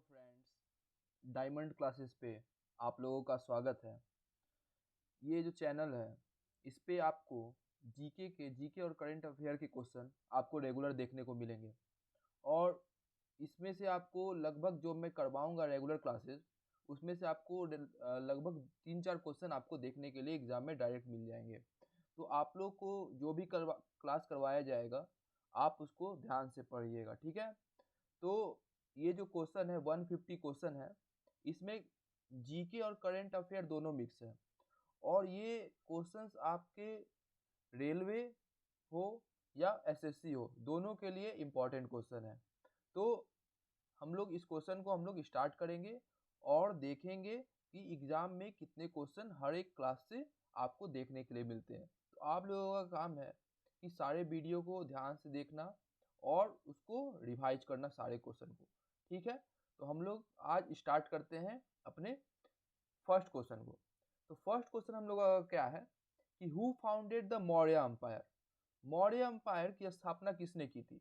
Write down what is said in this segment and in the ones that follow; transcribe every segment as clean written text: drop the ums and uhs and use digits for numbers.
Friends, diamond classes पे आप लोगों का स्वागत है। ये जो चैनल है इस पे आपको जीके और करंट अफेयर के क्वेश्चन आपको रेगुलर देखने को मिलेंगे और इसमें से आपको लगभग जो मैं करवाऊंगा रेगुलर क्लासेस उसमें से आपको लगभग 3-4 क्वेश्चन आपको देखने के लिए एग्जाम में डायरेक्ट मिल जाएंगे। तो आप लोग को जो भी क्लास करवाया जाएगा आप उसको ध्यान से पढ़िएगा, ठीक है। तो ये जो क्वेश्चन है 150 क्वेश्चन है, इसमें जीके और करंट अफेयर दोनों मिक्स है और ये क्वेश्चंस आपके रेलवे हो या एसएससी हो दोनों के लिए इम्पोर्टेंट क्वेश्चन है। तो हम लोग इस क्वेश्चन को हम लोग स्टार्ट करेंगे और देखेंगे कि एग्जाम में कितने क्वेश्चन हर एक क्लास से आपको देखने के लिए मिलते हैं। तो आप लोगों का काम है कि सारे वीडियो को ध्यान से देखना और उसको रिवाइज करना सारे क्वेश्चन को, ठीक है। तो हम लोग आज स्टार्ट करते हैं अपने फर्स्ट क्वेश्चन को। तो फर्स्ट क्वेश्चन हम लोगों का क्या है कि who founded the Maurya empire. Maurya empire की स्थापना किसने की थी?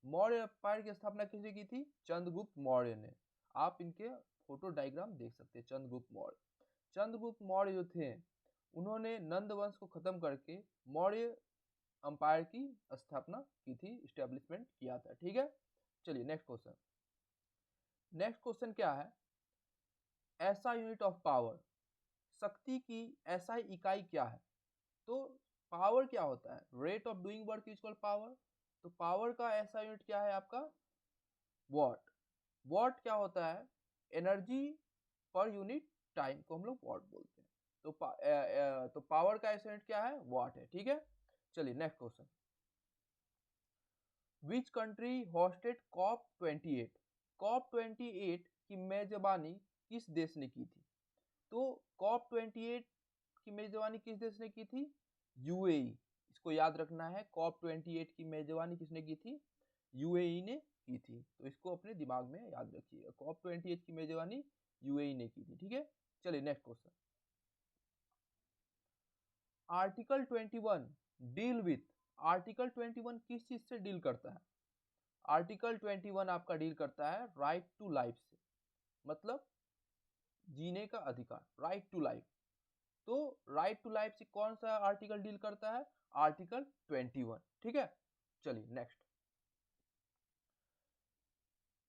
मौर्य एम्पायर की स्थापना किसने की थी? चंद्रगुप्त मौर्य ने। आप इनके फोटो डायग्राम देख सकते हैं। चंद्रगुप्त मौर्य, चंद्रगुप्त मौर्य जो थे उन्होंने नंद वंश को खत्म करके मौर्य एम्पायर की स्थापना की थी, इस्टेब्लिशमेंट किया था, ठीक है। चलिए नेक्स्ट क्वेश्चन। नेक्स्ट क्वेश्चन क्या है? ऐसा यूनिट ऑफ पावर, शक्ति की ऐसा इकाई क्या है? तो पावर क्या होता है? Rate of doing work is equal power. तो पावर का ऐसा यूनिट क्या है आपका? वॉट। वॉट क्या होता है? एनर्जी पर यूनिट टाइम को हम लोग वॉट बोलते हैं। तो पावर का ऐसा यूनिट क्या है? वॉट है, ठीक है। चलिए next question. Which country hosted COP 28? COP 28 की मेजबानी किस देश ने की थी? तो कॉप 28 की मेजबानी किस देश ने की थी? यूएई। इसको याद रखना है, कॉप 28 की मेजबानी किसने की थी? यूएई ने की थी। तो इसको अपने दिमाग में याद रखिएगा, कॉप 28 की मेजबानी यूएई ने की थी, ठीक है। चलिए next question. Article 21 deal with. Article 21 किस चीज से डील करता है? आर्टिकल 21 आपका डील करता है राइट टू लाइफ से, मतलब जीने का अधिकार, राइट टू लाइफ। तो राइट टू लाइफ से कौन सा आर्टिकल डील करता है? आर्टिकल 21, ठीक है। चलिए next.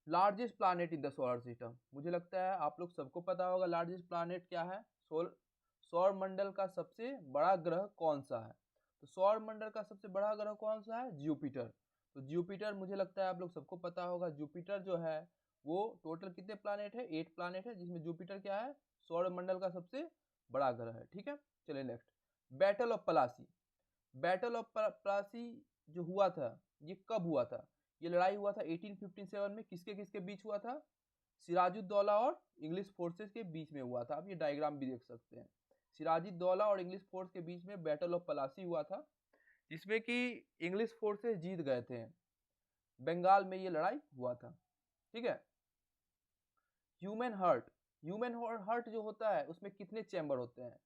Largest planet in the solar system. मुझे लगता है आप लोग सबको पता होगा लार्जेस्ट प्लैनेट क्या है। सौर मंडल का सबसे बड़ा ग्रह कौन सा है? तो सौर मंडल का सबसे बड़ा ग्रह कौन सा है? जुपिटर। तो जुपिटर मुझे लगता है आप लोग सबको पता होगा। जुपिटर जो है वो टोटल कितने प्लैनेट है? 8 प्लैनेट है, जिसमें जुपिटर क्या है? सौर मंडल का सबसे बड़ा ग्रह है, ठीक है। चलिए next. Battle of Plassey. Battle of Plassey जो हुआ था ये कब हुआ था? ये लड़ाई हुआ था 1857 में। किसके किसके बीच हुआ था? सिराजुद्दौला और इंग्लिश फोर्सेस के बीच में हुआ था। आप ये डायग्राम भी देख सकते हैं। सिराजुद्दौला और इंग्लिश फोर्स के बीच में बैटल ऑफ प्लासी हुआ था, जिसमें कि इंग्लिश फोर्सेस जीत गए थे। बंगाल में ये लड़ाई हुआ था, ठीक है। Human heart. ह्यूमन हार्ट जो होता है उसमें कितने चैम्बर होते हैं?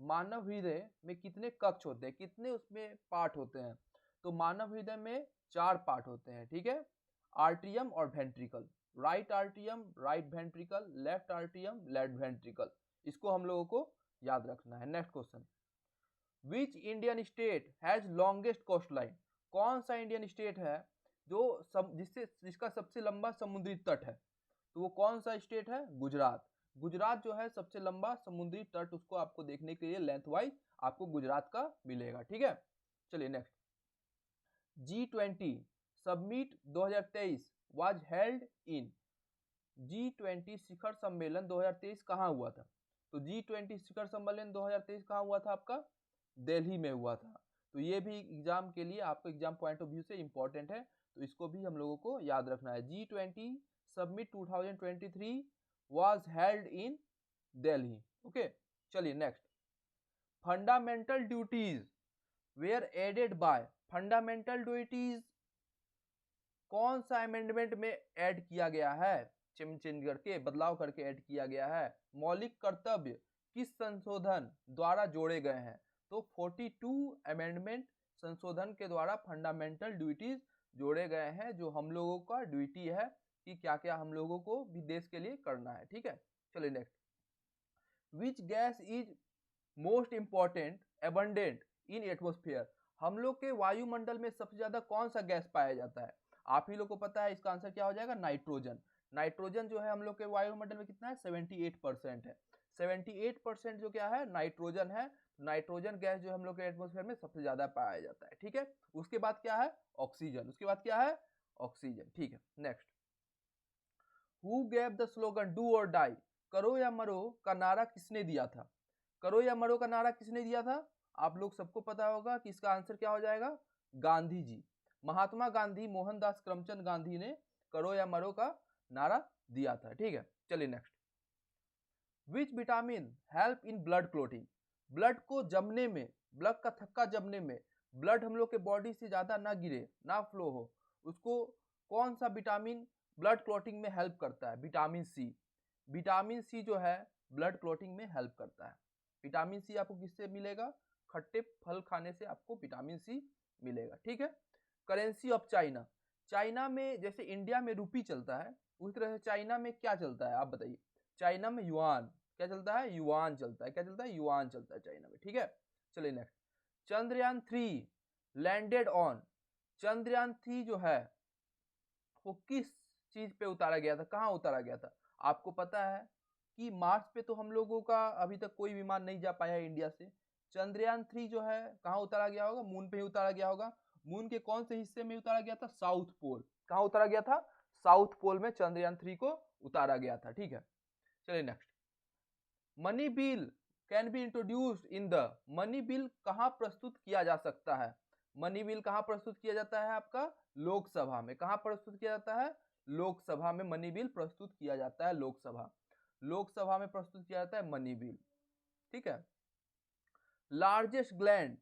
मानव हृदय में कितने कक्ष होते हैं, कितने उसमें पार्ट होते हैं? तो मानव हृदय में 4 पार्ट होते हैं, ठीक है। आर्ट्रियम और ventricle. Right atrium, right ventricle, left atrium, left ventricle. इसको हम लोगों को याद रखना है। Next question. Which Indian state has longest coastline. कौन सा इंडियन स्टेट है जो जिसका सबसे लंबा समुद्री तट है? तो वो कौन सा स्टेट है? गुजरात। गुजरात जो है सबसे लंबा समुद्री तट, उसको आपको देखने के लिए लेंथ वाइज आपको गुजरात का मिलेगा, ठीक है। चलिए next. G20 summit 2023 was held in. G20 शिखर सम्मेलन 2023 कहाँ हुआ था? तो G20 शिखर सम्मेलन 2023 कहाँ हुआ था आपका? दिल्ली में हुआ था। तो ये भी एग्जाम के लिए, आपको एग्जाम पॉइंट ऑफ व्यू से इंपॉर्टेंट है, तो इसको भी हम लोगों को याद रखना है। G20 summit 2023 was held in Delhi, okay. चलिए next. Fundamental duties were added by. Fundamental duties कौन सा अमेंडमेंट में ऐड किया गया है? चेंज करके, बदलाव करके ऐड किया गया है। मौलिक कर्तव्य किस संशोधन द्वारा जोड़े गए हैं? तो 42 अमेंडमेंट संशोधन के द्वारा फंडामेंटल ड्यूटीज जोड़े गए हैं। जो हम लोगों का ड्यूटी है कि क्या क्या हम लोगों को भी देश के लिए करना है। ठीक है, चलिए next. Which gas is most important abundant in atmosphere, हम लोग के वायुमंडल में सबसे ज्यादा कौन सा गैस पाया जाता है? आप ही लोग को पता है, इसका आंसर क्या हो जाएगा? नाइट्रोजन। नाइट्रोजन जो है हम लोग के वायुमंडल में कितना है? 78% है। 78% जो क्या है? नाइट्रोजन है। नाइट्रोजन गैस जो हम लोग के एटमोस्फेयर में सबसे ज्यादा पाया जाता है। ठीक है, उसके बाद क्या है? ऑक्सीजन। उसके बाद क्या है? ऑक्सीजन। ठीक है, next. Who gave the slogan do और डाई, करो या मरो का नारा किसने दिया था? करो या मरो का नारा किसने दिया था? आप लोग सबको पता होगा कि इसका आंसर क्या हो जाएगा? गांधी जी। महात्मा गांधी, मोहनदास करमचंद गांधी ने करो या मरो का नारा दिया था। ठीक है, चलिए next. Which vitamin help in blood clotting, blood को जमने में, ब्लड का थक्का जमने में, ब्लड हम लोग के बॉडी से ज्यादा ना गिरे, ना फ्लो हो, उसको कौन सा विटामिन ब्लड क्लोटिंग में हेल्प करता है? Vitamin C. विटामिन सी जो है ब्लड क्लोटिंग में हेल्प करता है। विटामिन सी आपको किससे मिलेगा? खट्टे फल खाने से आपको विटामिन सी मिलेगा। ठीक है, करेंसी ऑफ चाइना, चाइना में जैसे इंडिया में रुपी चलता है, उसी तरह से चाइना में क्या चलता है? आप बताइए। चाइना में युआन। क्या चलता है? युआन चलता है। क्या चलता है? युआन चलता है चाइना में। ठीक है, चलिए next. Chandrayaan 3 landed on, Chandrayaan 3 जो है वो किस चीज पे उतारा गया था? कहाँ उतारा गया था? आपको पता है कि मार्स पे तो हम लोगों का अभी तक कोई विमान नहीं जा पाया है इंडिया से। चंद्रयान 3 जो है कहाँ उतारा गया होगा? मून पे ही उतारा गया होगा। मून के कौन से हिस्से में उतारा गया था? South pole. कहाँ उतारा गया था? साउथ पोल में चंद्रयान 3 को उतारा गया था। ठीक है, चलिए next. Money bill can be introduced in the, money bill कहाँ प्रस्तुत किया जा सकता है? मनी बिल कहाँ प्रस्तुत किया जाता है? आपका लोकसभा में। कहाँ प्रस्तुत किया जाता है? लोकसभा में मनी बिल प्रस्तुत किया जाता है। लोकसभा, लोकसभा में प्रस्तुत किया जाता है मनी बिल। ठीक है, largest gland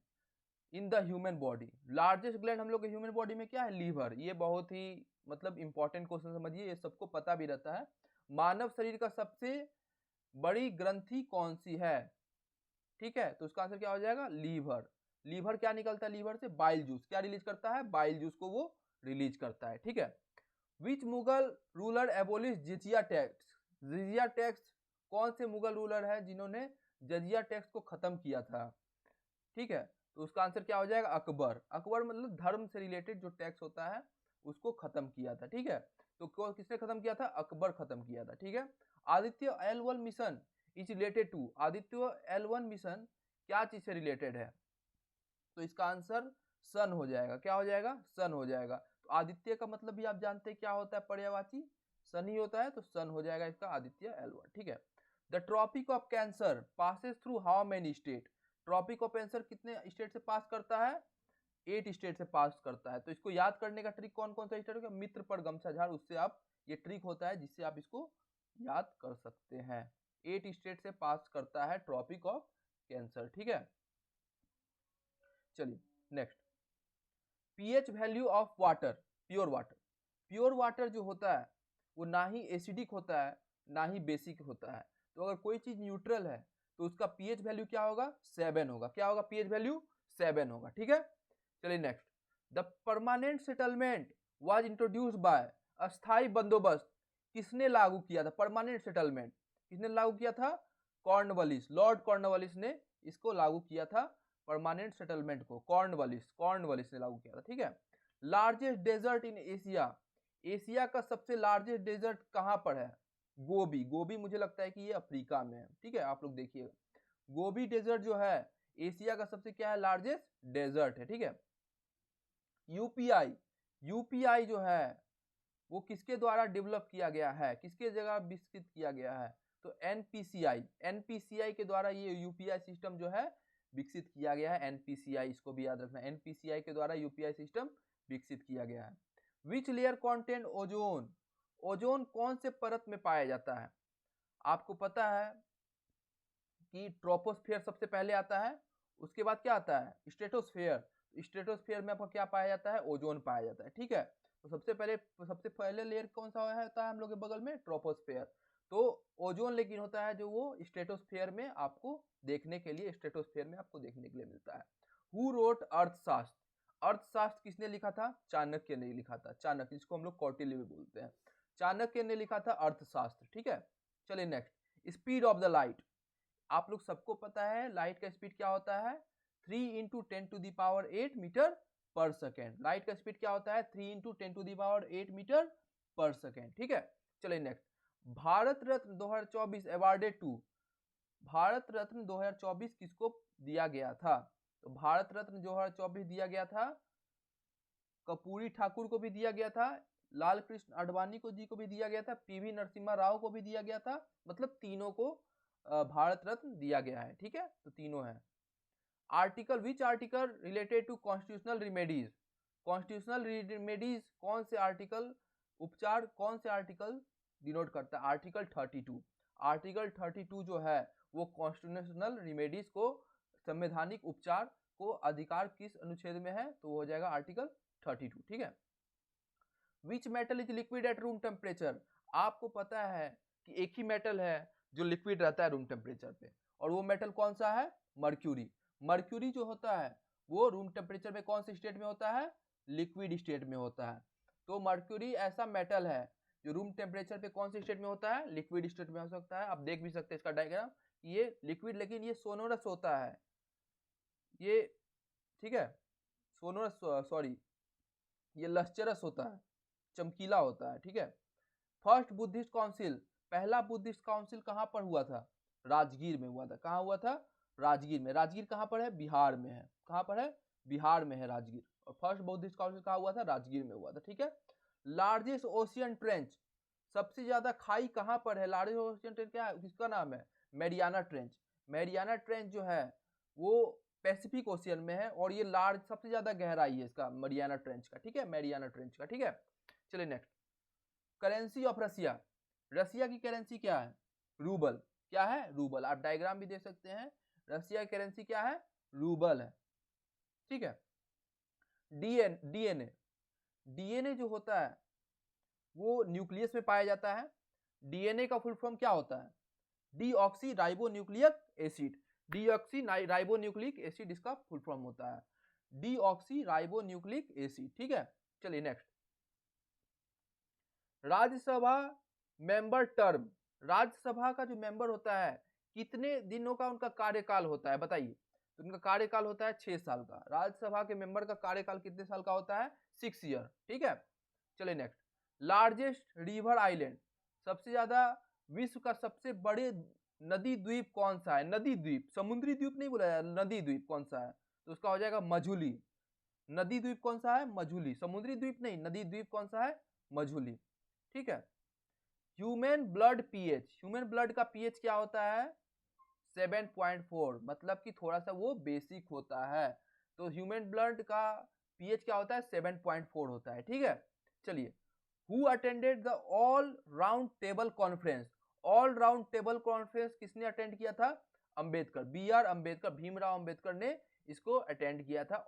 in the human body, largest gland हम लोग के ह्यूमन बॉडी में क्या है? लीवर। ये बहुत ही मतलब इंपॉर्टेंट क्वेश्चन समझिए, ये सबको पता भी रहता है। मानव शरीर का सबसे बड़ी ग्रंथि कौन सी है? ठीक है, तो उसका आंसर क्या हो जाएगा? लीवर। लीवर क्या निकलता है लीवर से? Bile juice. क्या रिलीज करता है? बाइल जूस को वो रिलीज करता है। ठीक है, which Mughal ruler abolish jizya tax, jizya tax कौन से मुगल रूलर है जिन्होंने जजिया टैक्स को खत्म किया था? ठीक है, तो उसका आंसर क्या हो जाएगा? अकबर। अकबर मतलब धर्म से रिलेटेड जो टैक्स होता है उसको खत्म किया था। ठीक है, तो किसने खत्म किया था? अकबर खत्म किया था। ठीक है, Aditya L1 mission is related to, Aditya L1 mission क्या चीज से रिलेटेड है? तो इसका आंसर सन हो जाएगा। क्या हो जाएगा? सन हो जाएगा। तो आदित्य का मतलब भी आप जानते हैं क्या होता है? पर्यायवाची सन ही होता है, तो सन हो जाएगा इसका आदित्य L1। ठीक है, the tropic of cancer passes through how many state, tropic of cancer कितने स्टेट से पास करता है? 8 स्टेट से पास करता है। तो इसको याद करने का ट्रिक कौन कौन सा स्टेट होगा? मित्र पर गमछा झाड़, उससे आप, ये ट्रिक होता है जिससे आप इसको याद कर सकते हैं। 8 स्टेट से पास करता है ट्रॉपिक ऑफ कैंसर। ठीक है, चलिए next. PH value of water, pure water, pure water जो होता है वो ना ही एसिडिक होता है ना ही बेसिक होता है। तो अगर कोई चीज न्यूट्रल है तो उसका पीएच वैल्यू क्या होगा? 7 होगा। क्या होगा? पीएच वैल्यू 7 होगा। ठीक है, चलिए next. The permanent settlement was introduced by, अस्थाई बंदोबस्त किसने लागू किया था? परमानेंट सेटलमेंट किसने लागू किया था? कॉर्नवालिस, लॉर्ड कॉर्नवालिस ने इसको लागू किया था। परमानेंट सेटलमेंट को कॉर्नवालिस, कॉर्नवालिस ने लागू किया था। ठीक है, largest desert in Asia, Asia का सबसे लार्जेस्ट डेजर्ट कहां पर है? गोबी। गोबी मुझे लगता है कि ये अफ्रीका में है। ठीक है, आप लोग देखिएगा, गोबी डेजर्ट जो है एशिया का सबसे क्या है? लार्जेस्ट डेजर्ट है। ठीक है, यूपीआई, यूपीआई जो है वो किसके द्वारा डेवलप किया गया है? किसके जगह विकसित किया गया है? तो एनपीसीआई, एनपीसीआई के द्वारा ये यूपीआई सिस्टम जो है विकसित किया गया है। एनपीसीआई, इसको भी याद रखना, एनपीसीआई के द्वारा यूपीआई सिस्टम विकसित किया गया है। Which layer content ozone, ozone कौन से परत में पाया जाता है? आपको पता है कि ट्रोपोस्फेयर सबसे पहले आता है, उसके बाद क्या आता है? स्ट्रेटोस्फेयर। स्ट्रेटोस्फेयर में आपको क्या पाया जाता है? ओजोन पाया जाता है। ठीक है, तो सबसे पहले लेयर कौन सा होता है हम लोग के बगल में? ट्रोपोस्फेयर। तो ओजोन लेकिन होता है जो वो स्ट्रेटोस्फेयर में आपको देखने के लिए, स्ट्रेटोस्फेयर में आपको देखने के लिए मिलता है। हु रोट अर्थशास्त्र, अर्थशास्त्र किसने लिखा था? चाणक्य ने लिखा था। चाणक्य, जिसको हम लोग कौटिल्य भी बोलते हैं। चाणक्य ने लिखा था अर्थशास्त्र। ठीक है, चलिए next, speed of the light. आप लोग सबको पता है लाइट का स्पीड क्या होता है, 3 इंटू 10⁸ मीटर पर सेकेंड। लाइट का स्पीड क्या होता है, 3 इंटू 10⁸ मीटर पर सेकेंड। ठीक है, चलिए next, Bharat Ratna 2024 awarded to. Bharat Ratna 2024 किसको दिया गया था? तो भारत रत्न 2024 दिया गया था कर्पूरी ठाकुर को भी दिया गया था, लाल कृष्ण आडवाणी को जी को भी दिया गया था, पीवी नरसिम्हा राव को भी दिया गया था। मतलब तीनों को भारत रत्न दिया गया है। ठीक है, तो तीनों है। Article, which article related to constitutional remedies. Constitutional remedies कौन से आर्टिकल, उपचार कौन से आर्टिकल डिनोट करता है? आर्टिकल 32। आर्टिकल 32 जो है वो कॉन्स्टिट्यूशनल रिमेडीज को, संवैधानिक उपचार को अधिकार किस अनुच्छेद में है? तो वो हो जाएगा आर्टिकल 32। ठीक है। Which metal is liquid at room temperature. आपको पता है कि एक ही मेटल है जो लिक्विड रहता है रूम टेम्परेचर पे, और वो मेटल कौन सा है? मर्क्यूरी। मर्क्यूरी जो होता है वो रूम टेम्परेचर में कौन से स्टेट में होता है? लिक्विड स्टेट में होता है। तो मर्क्यूरी ऐसा मेटल है जो रूम टेम्परेचर पे कौन से स्टेट में होता है? लिक्विड स्टेट में हो सकता है। आप देख भी सकते हैं इसका डायग्राम, ये लिक्विड, लेकिन ये सोनोरस होता है ये। ठीक है, सोनोरस, सॉरी, ये लस्चरस होता है, चमकीला होता है। ठीक है। फर्स्ट बुद्धिस्ट काउंसिल, पहला बुद्धिस्ट काउंसिल कहाँ पर हुआ था? राजगीर में हुआ था। कहाँ हुआ था? राजगीर में। राजगीर कहाँ पर है? बिहार में है। कहाँ पर है? बिहार में है राजगीर। और फर्स्ट बुद्धिस्ट काउंसिल कहाँ हुआ था? राजगीर में हुआ था। ठीक है। लार्जेस्ट ओशियन ट्रेंच, सबसे ज्यादा खाई कहाँ पर है? लार्जेस्ट ओशियन ट्रेंच क्या है, किसका नाम है? Mariana trench. मैरियाना ट्रेंच जो है वो पैसिफिक ओशियन में है, और ये लार्ज, सबसे ज्यादा गहराई है इसका मैरियाना ट्रेंच का। ठीक है, मैरियाना ट्रेंच का। ठीक है, चलिए नेक्स्ट, करेंसी ऑफ रसिया। रसिया की करेंसी क्या है? रूबल। क्या है? रूबल। आप डायग्राम भी देख सकते हैं, रसिया की करेंसी क्या है? रूबल है। ठीक है। डीएनए, डीएनए जो होता है वो न्यूक्लियस में पाया जाता है। डीएनए का फुल फॉर्म क्या होता है? Deoxy ribonucleic acid. Deoxy ribonucleic acid इसका फुल फॉर्म होता है, डीऑक्सी राइबोन्यूक्लिक एसिड। ठीक है, चलिए next, Rajya Sabha member term. Rajya Sabha का जो मेंबर होता है कितने दिनों का उनका कार्यकाल होता है? बताइए। तो उनका कार्यकाल होता है 6 साल का। राज्यसभा के मेंबर का कार्यकाल कितने साल का होता है? 6 ईयर। ठीक है, चलिए नेक्स्ट, लार्जेस्ट रिवर आइलैंड, सबसे ज्यादा, विश्व का सबसे बड़े नदी द्वीप कौन सा है? नदी द्वीप, समुद्री द्वीप नहीं बोला जाए, नदी द्वीप कौन सा है? तो उसका हो जाएगा मझुली। नदी द्वीप कौन सा है? मझुली। समुद्री द्वीप नहीं, नदी द्वीप कौन सा है? मझुली। ठीक है। Human blood pH, human blood का पीएच क्या होता है? 7.4, मतलब कि थोड़ा सा वो बेसिक होता है। तो ह्यूमन ब्लड का पीएच क्या होता है? 7.4 होता है। ठीक है, चलिए, who attended the all round table conference. All round table conference किसने अटेंड किया था? अंबेडकर, बी आर अंबेडकर, भीमराव अंबेडकर ने इसको अटेंड किया था।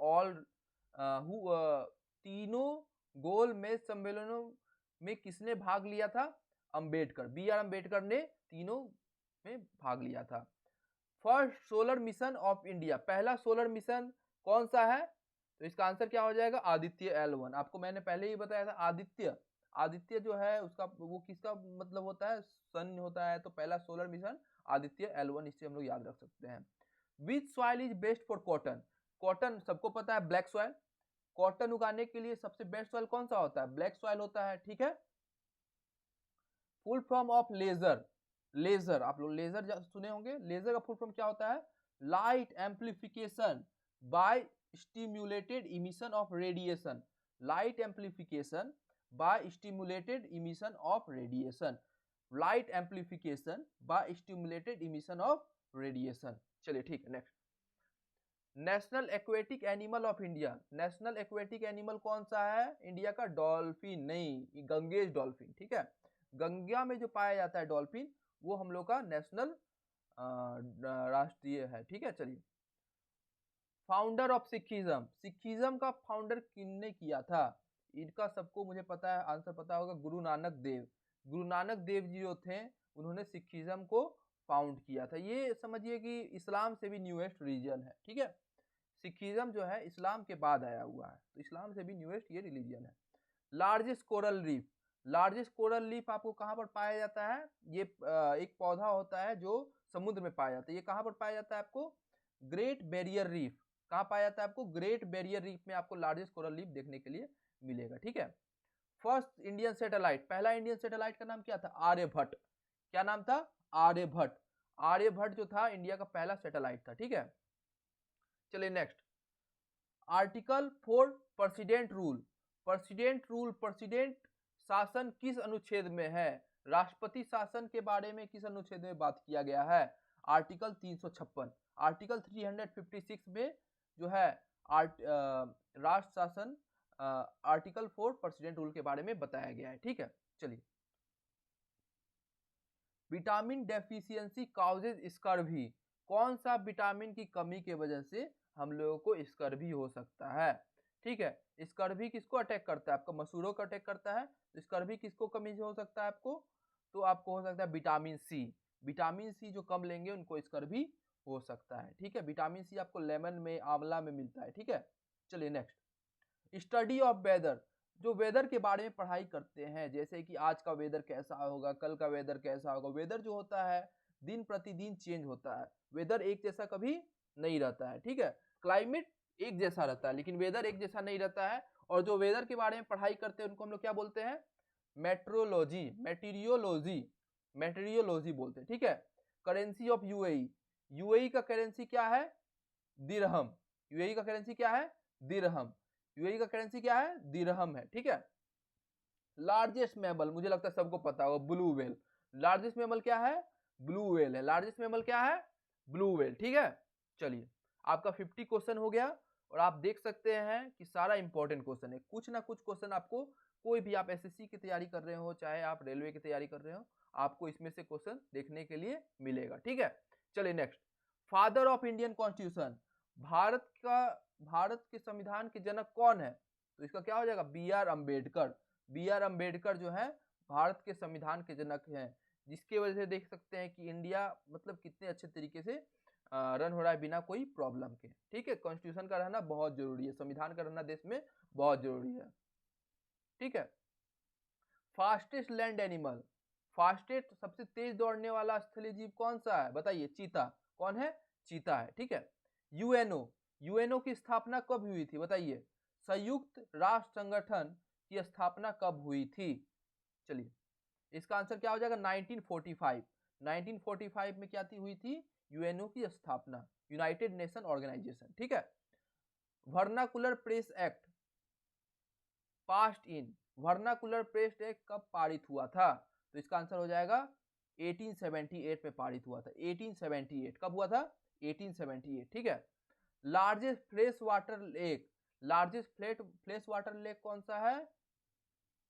तीनों गोल मेज सम्मेलनों में किसने भाग लिया था? अंबेडकर, बी आर अंबेडकर ने तीनों में भाग लिया था। First solar mission of India, पहला सोलर मिशन कौन सा है? तो इसका आंसर क्या हो जाएगा? आदित्य L1। आपको मैंने पहले ही बताया था, आदित्य, आदित्य जो है उसका, वो किसका मतलब होता है? सन होता है। तो पहला सोलर मिशन आदित्य L1, इससे हम लोग याद रख सकते हैं। विच soil is best for cotton. Cotton सबको पता है, ब्लैक सॉइल। कॉटन उगाने के लिए सबसे बेस्ट सॉइल कौन सा होता है? ब्लैक सॉइल होता है। ठीक है। Full form of laser, laser, आप लोग लेजर सुने होंगे। लेजर का फुल फॉर्म क्या होता है? Light amplification by stimulated emission of radiation. Light amplification by stimulated emission of radiation. Light amplification by stimulated emission of radiation. चलिए ठीक है, next, national aquatic animal of India. National aquatic animal कौन सा है India का? Dolphin नहीं, Ganges dolphin. ठीक है, गंगा में जो पाया जाता है डॉल्फिन, वो हम लोग का नेशनल राष्ट्रीय है। ठीक है, चलिए, फाउंडर ऑफ सिखिज्म। सिखिज्म का फाउंडर किसने किया था? इनका सबको मुझे पता है, आंसर पता होगा, गुरु नानक देव। गुरु नानक देव जी जो थे उन्होंने सिखिज्म को फाउंड किया था। ये समझिए कि इस्लाम से भी न्यूएस्ट रिलीजन है। ठीक है, सिखिज्म जो है इस्लाम के बाद आया हुआ है, तो इस्लाम से भी न्यूएस्ट ये रिलीजन है। Largest coral reef, largest coral leaf आपको कहाँ पर पाया जाता है? ये एक पौधा होता है जो समुद्र में पाया जाता है। ये कहाँ पर पाया जाता है आपको? Great barrier reef. कहाँ पाया जाता है आपको? ग्रेट बैरियर रीफ में आपको लार्जेस्ट कोरल लीफ देखने के लिए मिलेगा। ठीक है। फर्स्ट इंडियन सैटेलाइट, पहला इंडियन सैटेलाइट का नाम क्या था? आर्यभट्ट। क्या नाम था? आर्यभट्ट। आर्यभट्ट जो था इंडिया का पहला सैटेलाइट था। ठीक है। चलिए next, article 4 president rule. President rule, president शासन किस अनुच्छेद में है? राष्ट्रपति शासन के बारे में किस अनुच्छेद में बात किया गया है? आर्टिकल 356। आर्टिकल 356 में जो है राष्ट्र शासन आर्टिकल 4 प्रेसिडेंट रूल के बारे में बताया गया है। ठीक है। चलिए, विटामिन डेफिशिएंसी कॉजेज स्कर्वी। कौन सा विटामिन की कमी के वजह से हम लोगों को स्कर्वी हो सकता है? ठीक है। स्कर्वी किसको अटैक करता है? आपका मसूड़ों को अटैक करता है। तो स्कर्वी किसको कमी से हो सकता है आपको? तो आपको हो सकता है विटामिन सी। विटामिन सी जो कम लेंगे उनको स्कर्वी हो सकता है। ठीक है। विटामिन सी आपको लेमन में, आंवला में मिलता है। ठीक है। चलिए नेक्स्ट, स्टडी ऑफ वेदर। जो वेदर के बारे में पढ़ाई करते हैं, जैसे कि आज का वेदर कैसा होगा, कल का वेदर कैसा होगा। वेदर जो होता है दिन प्रतिदिन चेंज होता है। वेदर एक जैसा कभी नहीं रहता है। ठीक है। क्लाइमेट एक जैसा रहता है लेकिन वेदर एक जैसा नहीं रहता है। और जो वेदर के बारे में पढ़ाई करते हैं उनको हम लोग क्या बोलते हैं? मेट्रोलॉजी, मेटीरियोलॉजी, मेटीरियोलॉजी बोलते हैं। ठीक है। Currency of UAE. यूएई का करेंसी क्या है? दिरहम। यूएई का करेंसी क्या है? दिरहम। यूएई का करेंसी क्या है? दिरहम है। ठीक है। लार्जेस्ट मैमल, मुझे लगता है सबको पता होगा, ब्लू व्हेल। लार्जेस्ट मैमल क्या है? ब्लू व्हेल है। लार्जेस्ट मैमल क्या है? Blue whale. ठीक है। चलिए, आपका 50 क्वेश्चन हो गया और आप देख सकते हैं कि सारा इंपॉर्टेंट क्वेश्चन है। कुछ ना कुछ क्वेश्चन आपको, कोई भी आप एसएससी की तैयारी कर रहे हो चाहे आप रेलवे की तैयारी कर रहे हो, आपको इसमें से क्वेश्चन देखने के लिए मिलेगा। ठीक है। चलिए next, father of Indian constitution. Bharat के संविधान के जनक कौन है? तो इसका क्या हो जाएगा? B R Ambedkar. B R Ambedkar जो है भारत के संविधान के जनक हैं, जिसके वजह से देख सकते हैं कि इंडिया मतलब कितने अच्छे तरीके से रन हो रहा है बिना कोई प्रॉब्लम के। ठीक है। कॉन्स्टिट्यूशन का रहना बहुत जरूरी है, संविधान का रहना देश में बहुत जरूरी है। ठीक है। फास्टेस्ट लैंड एनिमल, फास्टेस्ट सबसे तेज दौड़ने वाला स्थलीय जीव कौन सा है? बताइए। चीता। कौन है? चीता है। ठीक है। यूएनओ, यूएनओ की स्थापना कब हुई थी? बताइए। संयुक्त राष्ट्र संगठन की स्थापना कब हुई थी? चलिए, इसका आंसर क्या हो जाएगा? 1945। 1945 में क्या हुई थी? यूएनओ की स्थापना, यूनाइटेड नेशन ऑर्गेनाइजेशन। ठीक है। Vernacular press act passed in, vernacular press act कब पारित हुआ था? तो इसका आंसर हो जाएगा 1878 में पारित हुआ था। 1878 कब हुआ था? 1878। ठीक है। Largest fresh water lake, largest fresh water lake कौन सा है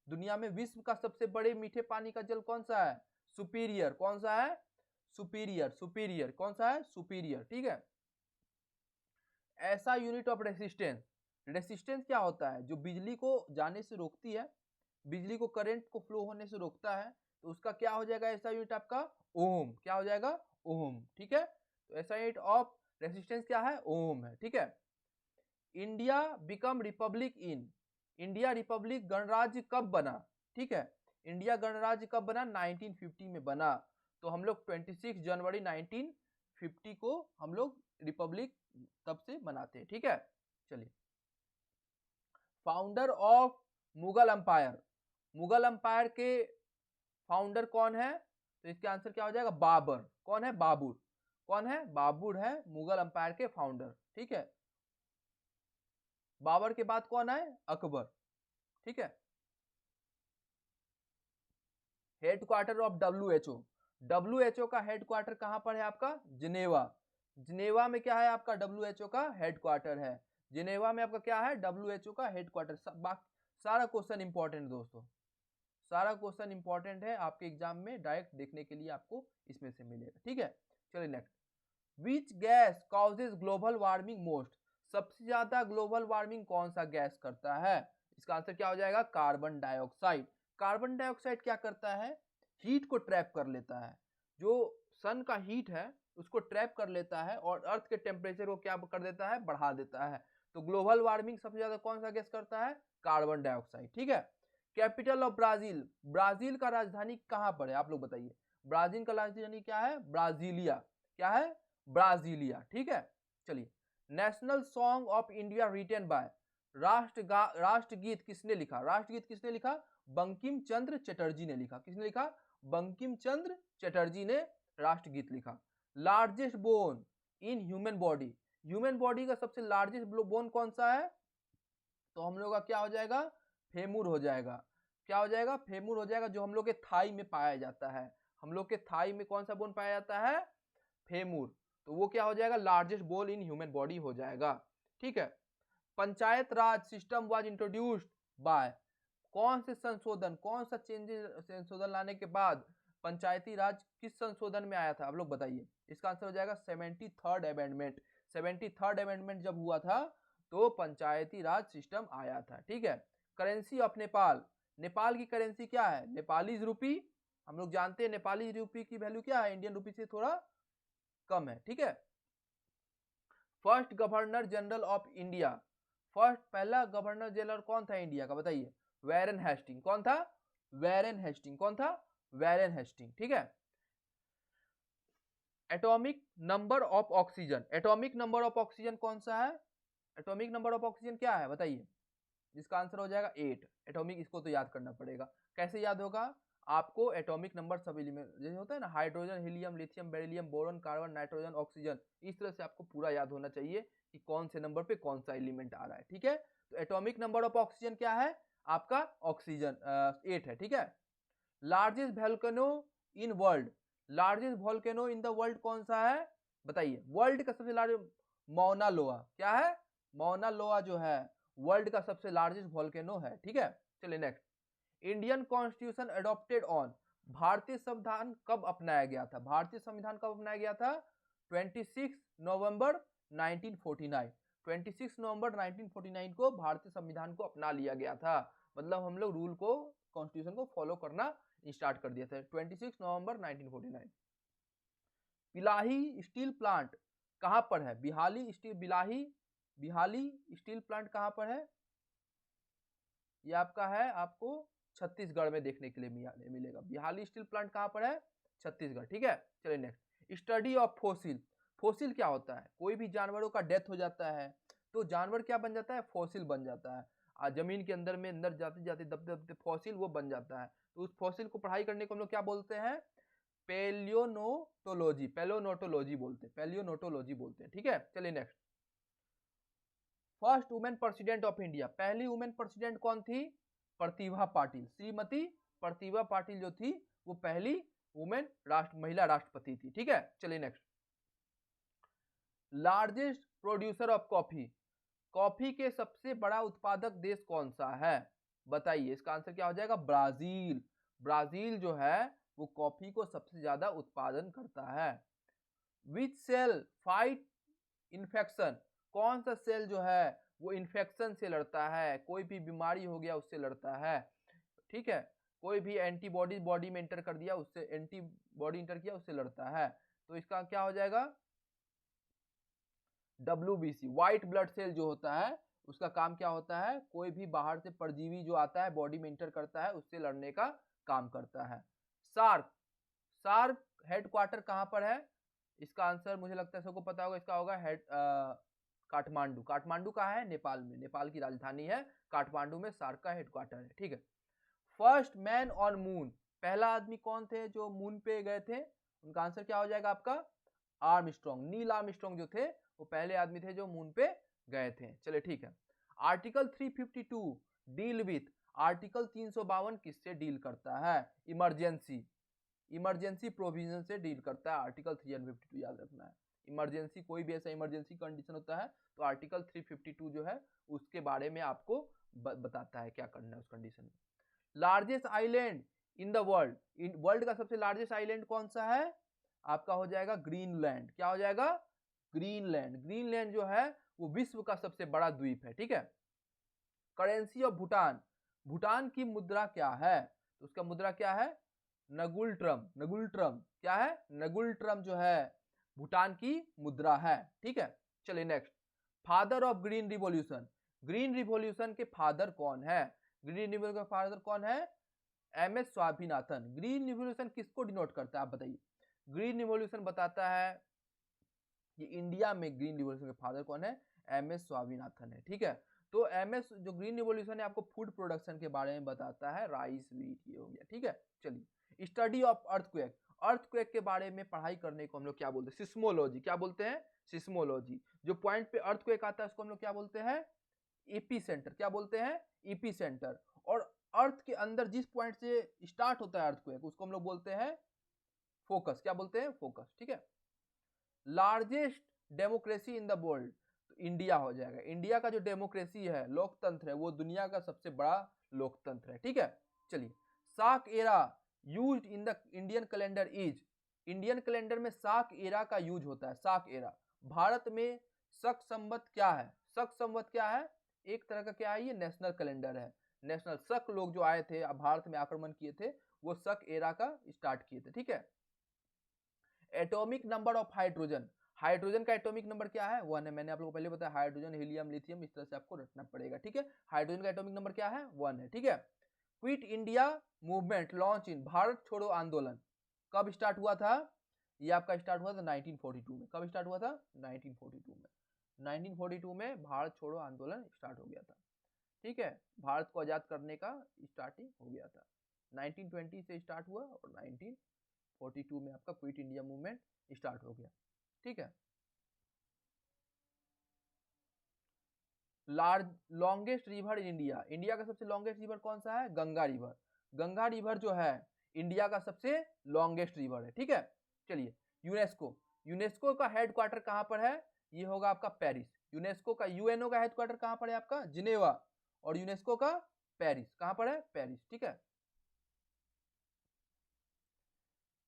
दुनिया में? विश्व का सबसे बड़े मीठे पानी का जल कौन सा है? सुपीरियर। कौन सा है? सुपीरियर। सुपीरियर। कौन सा है? सुपीरियर। ठीक है। ऐसा यूनिट ऑफ रेसिस्टेंस, रेसिस्टेंस क्या होता है? जो बिजली को जाने से रोकती है, बिजली को करंट को फ्लो होने से रोकता है, तो उसका क्या हो जाएगा? ऐसा यूनिट आपका ओम। क्या हो जाएगा? ओम। ठीक है। तो ऐसा यूनिट ऑफ रेसिस्टेंस क्या है? ओम है। ठीक है। इंडिया बिकम रिपब्लिक इन, इंडिया रिपब्लिक गणराज्य कब बना? ठीक है। इंडिया गणराज्य कब बना? 1950 में बना। तो हम लोग 26 जनवरी 1950 को हम लोग रिपब्लिक तब से मनाते हैं। ठीक है। चलिए, founder of Mughal umpire, Mughal umpire के फाउंडर कौन है? तो इसका आंसर क्या हो जाएगा? बाबर। कौन है? बाबर। कौन है? बाबर है मुगल अंपायर के फाउंडर। ठीक है। बाबर के बाद कौन आए? अकबर। ठीक है। हेडक्वार्टर ऑफ डब्ल्यूएचओ, डब्ल्यूएचओ का हेडक्वार्टर कहां पर है आपका? जिनेवा। जिनेवा में क्या है आपका? डब्ल्यूएचओ का हेडक्वार्टर है। जिनेवा में आपका क्या है? डब्ल्यूएचओ का हेडक्वार्टर। सारा क्वेश्चन इंपॉर्टेंट दोस्तों, सारा क्वेश्चन इंपॉर्टेंट है आपके एग्जाम में, डायरेक्ट देखने के लिए आपको इसमें से मिलेगा। ठीक है। चलिए next, which gas causes global warming most, सबसे ज्यादा ग्लोबल वार्मिंग कौन सा गैस करता है? इसका आंसर क्या हो जाएगा? Carbon dioxide. कार्बन डाइऑक्साइड क्या करता है? हीट को ट्रैप कर लेता है, जो सन का हीट है उसको ट्रैप कर लेता है और अर्थ के टेम्परेचर को क्या कर देता है? बढ़ा देता है। तो ग्लोबल वार्मिंग सबसे ज्यादा कौन सा गैस करता है? Carbon dioxide. ठीक है। कैपिटल ऑफ ब्राजील, ब्राजील का राजधानी कहां पर है आप लोग बताइए। ब्राजील का राजधानी क्या है? ब्राजीलिया। क्या है? ब्राजीलिया। ठीक है, चलिए। National song of India written by, राष्ट्रगीत किसने लिखा? राष्ट्रगीत किसने लिखा? बंकिम चंद्र चटर्जी ने लिखा। किसने लिखा? बंकिम चंद्र चटर्जी ने राष्ट्रगीत लिखा। Largest bone in human body, human body का सबसे लार्जेस्ट बोन कौन सा है? तो हम लोग का क्या हो जाएगा? फेमुर हो जाएगा। क्या हो जाएगा? फेमुर हो जाएगा, जो हम लोग के थाई में पाया जाता है। हम लोग के थाई में कौन सा बोन पाया जाता है? फेमुर। तो वो क्या हो जाएगा? Largest bone in human body हो जाएगा। ठीक है। पंचायत राज सिस्टम वाज इंट्रोड्यूस्ड बाय, कौन से संशोधन, कौन सा चेंजेस, संशोधन लाने के बाद पंचायती राज किस संशोधन में आया था? आप लोग बताइए। इसका आंसर हो जाएगा 73rd अमेंडमेंट। 73rd अमेंडमेंट जब हुआ था तो पंचायती राज सिस्टम आया था। ठीक है। करेंसी ऑफ नेपाल, नेपाल की करेंसी क्या है? नेपाली रूपी। हम लोग जानते हैं नेपाली रूपी की वैल्यू क्या है? इंडियन रूपी से थोड़ा कम है। ठीक है। First governor general of India, first पहला गवर्नर जनरल कौन था इंडिया का? बताइए। वैरेन हेस्टिंग। कौन था? वैरेन हेस्टिंग। कौन था? वैरेन हेस्टिंग। ठीक है। Atomic number of oxygen, atomic number of oxygen कौन सा है? एटॉमिक नंबर ऑफ ऑक्सीजन क्या है बताइए। जिसका आंसर हो जाएगा 8 एटॉमिक। इसको तो याद करना पड़ेगा। कैसे याद होगा आपको? एटॉमिक नंबर सब एलिमेंट जैसे होता है ना, hydrogen, helium, lithium, beryllium, boron, carbon, nitrogen, oxygen, इस तरह से आपको पूरा याद होना चाहिए कि कौन से नंबर पे कौन सा एलिमेंट आ रहा है। ठीक है। तो एटॉमिक नंबर ऑफ ऑक्सीजन क्या है आपका? ऑक्सीजन 8 है। ठीक है। Largest volcano in world, largest volcano in the world कौन सा है बताइए। वर्ल्ड का सबसे लार्ज मौना लोआ। क्या है? मौना लोआ जो है वर्ल्ड का सबसे लार्जेस्ट वोल्केनो है। ठीक है। चलिए next. Indian constitution adopted on, भारतीय संविधान कब अपनाया गया था? भारतीय संविधान कब अपनाया गया था? 26 नवंबर 1949। 26 नवंबर 1949 को भारतीय संविधान को अपना लिया गया था। मतलब हम लोग रूल को, कॉन्स्टिट्यूशन को फॉलो करना स्टार्ट कर दिया था 26 नवंबर 1949। बिलाही स्टील प्लांट कहां पर है? बिहाली स्टील, बिहाली स्टील प्लांट कहां पर है? ये आपका है, आपको छत्तीसगढ़ में देखने के लिए मिलेगा। बिहाली स्टील प्लांट कहां पर है? छत्तीसगढ़। ठीक है। चलिए next. Study of fossil, fossil क्या होता है? कोई भी जानवरों का डेथ हो जाता है तो जानवर क्या बन जाता है? फोसिल बन जाता है। जमीन के अंदर में अंदर जाते जाते दबते दबते फोसिल वो बन जाता है। तो उस फोसिल को पढ़ाई करने को हम लोग क्या बोलते हैं? पेलियोनोटोलॉजी, पेलियोनोटोलॉजी बोलते हैं, पेलियोनोटोलॉजी बोलते हैं। ठीक है। चलिए next. First women president of India, पहली वुमेन प्रेसिडेंट कौन थी? प्रतिभा पाटिल। श्रीमती प्रतिभा पाटिल जो थी वो पहली वुमेन महिला राष्ट्रपति थी। ठीक है। चलिए next. Largest producer of coffee, coffee के सबसे बड़ा उत्पादक देश कौन सा है बताइए। इसका आंसर क्या हो जाएगा? ब्राजील। ब्राजील जो है वो कॉफी को सबसे ज्यादा उत्पादन करता है। विच सेल फाइट इन्फेक्शन, कौन सा सेल जो है वो इन्फेक्शन से लड़ता है? कोई भी बीमारी हो गया उससे लड़ता है। ठीक है। कोई भी एंटीबॉडी बॉडी में इंटर कर दिया उससे, एंटीबॉडी इंटर किया उससे लड़ता है। तो इसका क्या हो जाएगा? WBC, व्हाइट ब्लड सेल जो होता है उसका काम क्या होता है? कोई भी बाहर से परजीवी जो आता है बॉडी में इंटर करता है उससे लड़ने का काम करता है। सार्क, सार्क हेडक्वार्टर कहां पर है? इसका आंसर मुझे लगता है सबको पता होगा। इसका होगा काठमांडू। काठमांडू कहाँ है? नेपाल में। नेपाल की राजधानी है काठमांडू में सार्क का हेडक्वार्टर है। ठीक है। फर्स्ट मैन ऑन मून, पहला आदमी कौन थे जो मून पे गए थे? उनका आंसर क्या हो जाएगा आपका? आर्मस्ट्रॉन्ग, नील आर्मस्ट्रॉन्ग जो थे वो पहले आदमी थे जो मून पे गए थे। चलिए ठीक है। आर्टिकल 352 डील विथ, आर्टिकल 352 किससे डील करता है? इमरजेंसी, इमरजेंसी प्रोविजन से डील करता है आर्टिकल 352, याद रखना है। इमरजेंसी, कोई भी ऐसा इमरजेंसी कंडीशन होता है तो आर्टिकल 352 जो है उसके बारे में आपको बताता है क्या करना है उस कंडीशन में। Largest island in the world, world का सबसे लार्जेस्ट आइलैंड कौन सा है? आपका हो जाएगा ग्रीनलैंड। क्या हो जाएगा? ग्रीनलैंड। ग्रीनलैंड जो है वो विश्व का सबसे बड़ा द्वीप है। ठीक है। करेंसी ऑफ भूटान, भूटान की मुद्रा क्या है? तो उसका मुद्रा क्या है? नगुल ट्रम। नगुल ट्रम क्या है? नगुल ट्रम जो है भूटान की मुद्रा है। ठीक है। चलिए next. Father of green revolution, green revolution के फादर कौन है? ग्रीन रिवॉल्यूशन का फादर कौन है? MS स्वामीनाथन। ग्रीन रिवॉल्यूशन किसको डिनोट करता है आप बताइए? ग्रीन रिवॉल्यूशन बताता है कि इंडिया में ग्रीन रिवॉल्यूशन के फादर कौन है? MS स्वामीनाथन है। ठीक है, तो MS जो ग्रीन रिवॉल्यूशन है आपको फूड प्रोडक्शन के बारे में बताता है, राइस व्हीट ये हो गया। ठीक है, चलिए स्टडी ऑफ अर्थक्वेक। अर्थक्वेक के बारे में पढ़ाई करने को हम लोग क्या बोलते हैं? सिस्मोलॉजी। क्या बोलते हैं? सिस्मोलॉजी। जो पॉइंट पे अर्थक्वेक आता है उसको हम लोग क्या बोलते हैं? एपीसेंटर। क्या बोलते हैं? एपीसेंटर। और अर्थ के अंदर जिस पॉइंट से स्टार्ट होता है अर्थक्वेक उसको हम लोग बोलते हैं फोकस। क्या बोलते हैं? फोकस। ठीक है, largest democracy in the world, तो इंडिया हो जाएगा। इंडिया का जो डेमोक्रेसी है, लोकतंत्र है, वो दुनिया का सबसे बड़ा लोकतंत्र है। ठीक है, चलिए शाक era used in the Indian calendar is. Indian calendar में शाक एरा का यूज होता है। शाक एरा। भारत में शक संवत क्या है? शक संवत क्या है? एक तरह का क्या है? ये नेशनल कैलेंडर है। नेशनल शक लोग जो आए थे भारत में आक्रमण किए थे वो शक एरा का स्टार्ट किए थे। ठीक है, atomic number of hydrogen. Hydrogen का एटॉमिक नंबर क्या है? 1 है। मैंने आप लोगों को पहले बताया हाइड्रोजन, हीलियम, लिथियम, इस तरह से आपको रखना पड़ेगा। ठीक है, हाइड्रोजन का एटॉमिक नंबर क्या है? 1 है। ठीक है, quit India movement launch in, Bharat छोड़ो आंदोलन कब स्टार्ट हुआ था? ये आपका स्टार्ट हुआ था 1942 में। कब स्टार्ट हुआ था? 1942 में। 1942 में भारत छोड़ो आंदोलन स्टार्ट हो गया था। ठीक है, भारत को आजाद करने का स्टार्टिंग हो गया था। 1920 से स्टार्ट हुआ और 1942 में आपका क्विट इंडिया मूवमेंट स्टार्ट हो गया। ठीक है, longest river in India. India का सबसे लॉन्गेस्ट रिवर कौन सा है? गंगा रिवर। गंगा रिवर जो है इंडिया का सबसे लॉन्गेस्ट रिवर है। ठीक है, चलिए यूनेस्को। यूनेस्को का हेडक्वार्टर कहां पर है? ये होगा आपका पेरिस। यूनेस्को का, यूएनओ का हेडक्वार्टर कहां पर है आपका? जिनेवा। और यूनेस्को का पेरिस। कहां पर है? पेरिस। ठीक है,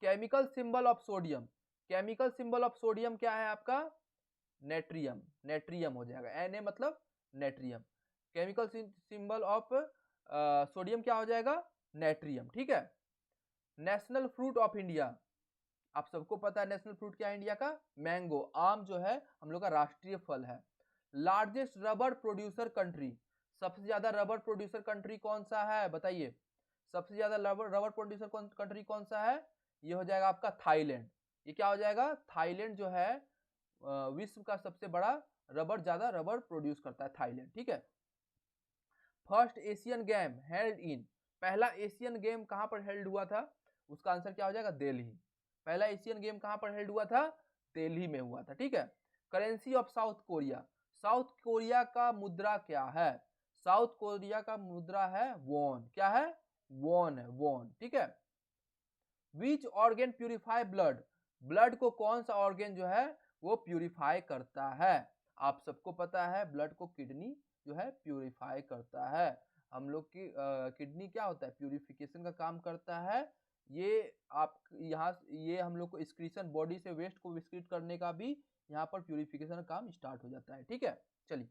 chemical symbol of sodium. Chemical symbol of sodium क्या है आपका? नेट्रियम। नेट्रियम हो जाएगा। Na मतलब natrium. Chemical symbol of sodium क्या हो जाएगा? नेट्रियम। ठीक है, नेशनल फ्रूट ऑफ इंडिया। आप सबको पता है नेशनल फ्रूट क्या है इंडिया का? मैंगो। आम जो है हम लोग का राष्ट्रीय फल है। Largest rubber producer country. सबसे ज्यादा रबर प्रोड्यूसर कंट्री कौन सा है बताइए? सबसे ज्यादा रबर प्रोड्यूसर कंट्री कौन सा है? ये हो जाएगा आपका थाईलैंड। ये क्या हो जाएगा? थाईलैंड जो है विश्व का सबसे बड़ा ज्यादा रबर प्रोड्यूस करता है थाईलैंड। ठीक है, first Asian game held in. पहला एशियन गेम कहां पर हेल्ड हुआ था? उसका आंसर क्या हो जाएगा? दिल्ली। पहला एशियन गेम कहां पर हेल्ड हुआ था? दिल्ली में हुआ था। ठीक है, currency of south Korea. South Korea का मुद्रा क्या है? साउथ कोरिया का मुद्रा है वॉन। क्या है? वॉन है, वॉन। ठीक है, विच ऑर्गेन प्यूरिफाई ब्लड। ब्लड को कौन सा ऑर्गेन जो है वो प्यूरिफाई करता है? आप सबको पता है ब्लड को किडनी जो है प्यूरिफाई करता है। हम लोग की किडनी क्या होता है? प्यूरिफिकेशन का काम करता है। ये आप यहाँ ये हम लोग को एक्सक्रीशन, बॉडी से वेस्ट को एक्सक्रीट करने का भी यहाँ पर प्यूरिफिकेशन का काम स्टार्ट हो जाता है। ठीक है, चलिए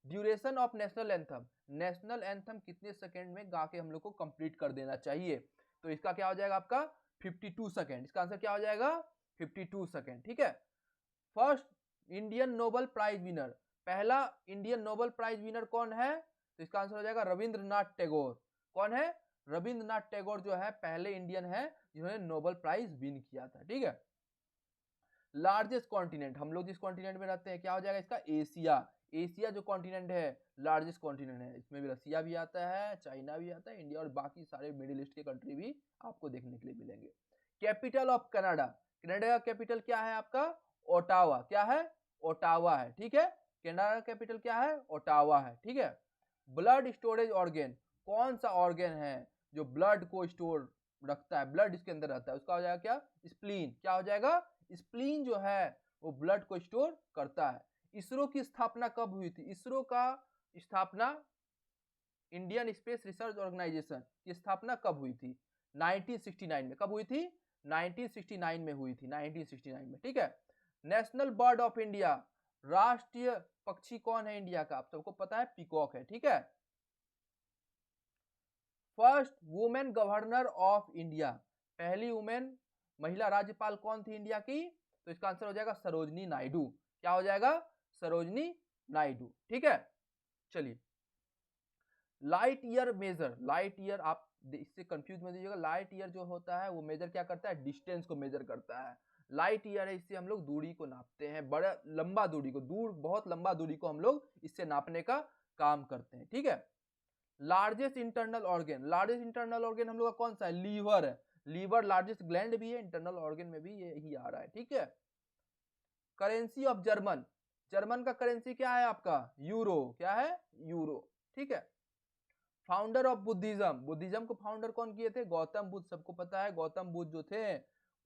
duration of national anthem. National anthem कितने सेकेंड में गा के हम लोग को कंप्लीट कर देना चाहिए? तो इसका क्या हो जाएगा आपका? 52 सेकेंड। इसका आंसर क्या हो जाएगा? 52 सेकेंड। ठीक है, first Indian Nobel prize winner. पहला इंडियन नोबेल प्राइज विनर कौन है? तो इसका आंसर हो जाएगा रविंद्रनाथ टैगोर। कौन है? रविंद्रनाथ टैगोर जो है पहले इंडियन है जिन्होंने नोबेल प्राइज विन किया था। ठीक है, लार्जेस्ट कॉन्टिनेंट। हम लोग जिस कॉन्टिनेंट में रहते हैं क्या हो जाएगा इसका? एशिया। एशिया जो कॉन्टिनेंट है लार्जेस्ट कॉन्टिनेंट है। इसमें भी रसिया भी आता है, चाइना भी आता है, इंडिया और बाकी सारे मिडिल ईस्ट के कंट्री भी आपको देखने के लिए मिलेंगे। Capital of Canada. कनाडा का कैपिटल क्या है आपका? ओटावा। क्या है? ओटावा है। ठीक है, कनाडा का कैपिटल क्या है? ओटावा है। ठीक है, ब्लड स्टोरेज ऑर्गेन। कौन सा ऑर्गेन है जो ब्लड को स्टोर रखता है? ब्लड इसके अंदर रहता है, उसका हो जाएगा क्या? स्प्लीन। क्या हो जाएगा? स्प्लीन जो है वो ब्लड को स्टोर करता है। इसरो की स्थापना कब हुई थी? इसरो का स्थापना, इंडियन स्पेस रिसर्च ऑर्गेनाइजेशन की स्थापना कब हुई थी? 1969 में। कब हुई थी? 1969 में हुई थी, 1969 में। ठीक है, नेशनल बर्ड ऑफ इंडिया। राष्ट्रीय पक्षी कौन है इंडिया का? आप सबको पता है पीकॉक है। ठीक है, first women governor of India. पहली वुमेन महिला राज्यपाल कौन थी इंडिया की? तो इसका आंसर हो जाएगा सरोजनी नायडू। क्या हो जाएगा? सरोजनी नायडू। ठीक है, चलिए light year measure, light year आप इससे कंफ्यूज मत दीजिएगा, लाइट ईयर जो होता है वो मेजर क्या करता है, डिस्टेंस को मेजर करता है। लाइट ईयर है, इससे हम लोग दूरी को नापते हैं, बड़ा लंबा दूरी को, बहुत लंबा दूरी को हम लोग इससे नापने का काम करते हैं, ठीक है। Largest internal organ, largest internal organ हम लोग का कौन सा है, लीवर है। लीवर लार्जेस्ट ग्लैंड भी है, इंटरनल ऑर्गन में भी यही आ रहा है, ठीक है। करेंसी ऑफ जर्मन, जर्मन का करेंसी क्या है आपका, यूरो, क्या है, यूरो, ठीक है। फाउंडर ऑफ बुद्धिज्म, बुद्धिज्म को फाउंडर कौन किए थे, गौतम बुद्ध, सबको पता है गौतम बुद्ध जो थे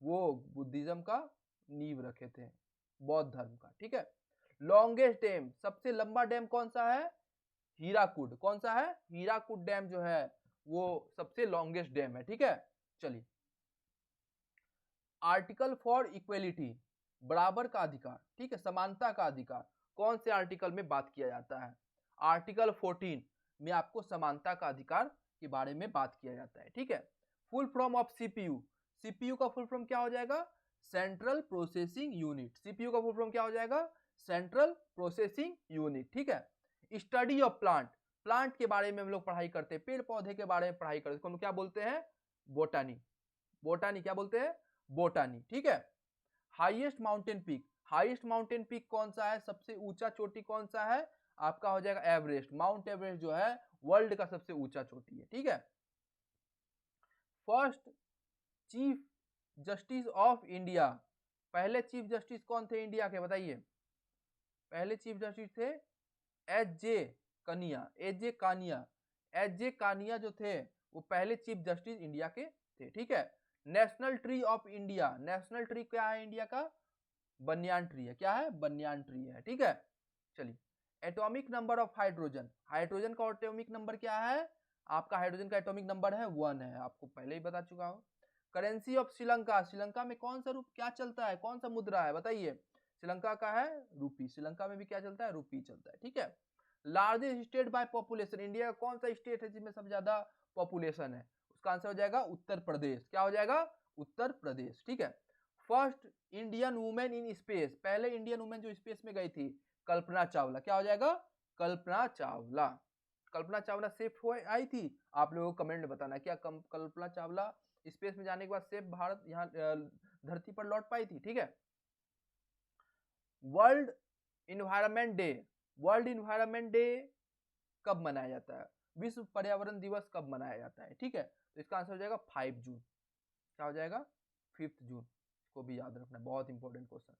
वो बुद्धिज्म का नींव रखे थे, बौद्ध धर्म का, ठीक है। लॉन्गेस्ट डैम, सबसे लंबा डैम कौन सा है, हीराकुड, कौन सा है, हीराकुड डैम जो है वो सबसे लॉन्गेस्ट डैम है, ठीक है। चलिए, आर्टिकल फॉर इक्वेलिटी, बराबर का अधिकार, ठीक है, समानता का अधिकार, कौन से आर्टिकल में बात किया जाता है, आर्टिकल 14 में आपको समानता का अधिकार के बारे में बात किया जाता है, ठीक है। Full form of CPU, CPU का फुल फॉर्म क्या हो जाएगा, सेंट्रल प्रोसेसिंग यूनिट, सीपीयू का फुल फॉर्म क्या हो जाएगा, सेंट्रल प्रोसेसिंग यूनिट, ठीक है। स्टडी ऑफ प्लांट, प्लांट के बारे में हम लोग पढ़ाई करते हैं, पेड़ पौधे के बारे में पढ़ाई करते हैं, हम क्या बोलते हैं, बोटानी, बोटानी क्या बोलते हैं, बोटानी, ठीक है। Highest mountain peak, highest mountain peak कौन सा है, सबसे ऊंचा चोटी कौन सा है, आपका हो जाएगा एवरेस्ट, माउंट एवरेस्ट जो है वर्ल्ड का सबसे ऊंचा चोटी है, ठीक है। First chief justice of India, पहले चीफ जस्टिस कौन थे इंडिया के, बताइए, पहले चीफ जस्टिस थे एच जे कनिया, H J Kania, H J Kania जो थे वो पहले चीफ जस्टिस इंडिया के थे, ठीक है। National tree of India, national tree क्या है इंडिया का, बनियान ट्री है, क्या है, बनियान ट्री है, ठीक है। चलिए, atomic number of hydrogen, hydrogen का एटॉमिक नंबर क्या है, आपका हाइड्रोजन का एटॉमिक नंबर है 1 है, आपको पहले ही बता चुका हूं। करेंसी ऑफ श्रीलंका, श्रीलंका में कौन सा रूप क्या चलता है, कौन सा मुद्रा है, बताइए, श्रीलंका का है रूपी, श्रीलंका में भी क्या चलता है, रूपी चलता है, ठीक है। Largest state by population, India का कौन सा स्टेट है जिसमें सबसे ज्यादा पॉपुलेशन है, उसका आंसर हो जाएगा उत्तर प्रदेश, क्या हो जाएगा, उत्तर प्रदेश, ठीक है। First Indian women in space, पहले इंडियन वुमेन जो स्पेस में गई थी कल्पना चावला, क्या हो जाएगा, कल्पना चावला, कल्पना चावला सेफ हुए आई थी, आप लोगों को कमेंट में बताना क्या कल्पना चावला स्पेस में जाने के बाद सेफ भारत यहाँ धरती पर लौट पाई थी, ठीक है। World environment day, world environment day कब मनाया जाता है, विश्व पर्यावरण दिवस कब मनाया जाता है, ठीक है। तो इसका आंसर हो जाएगा 5 जून, क्या हो जाएगा, 5 जून, इसको भी याद रखना, बहुत इंपॉर्टेंट क्वेश्चन,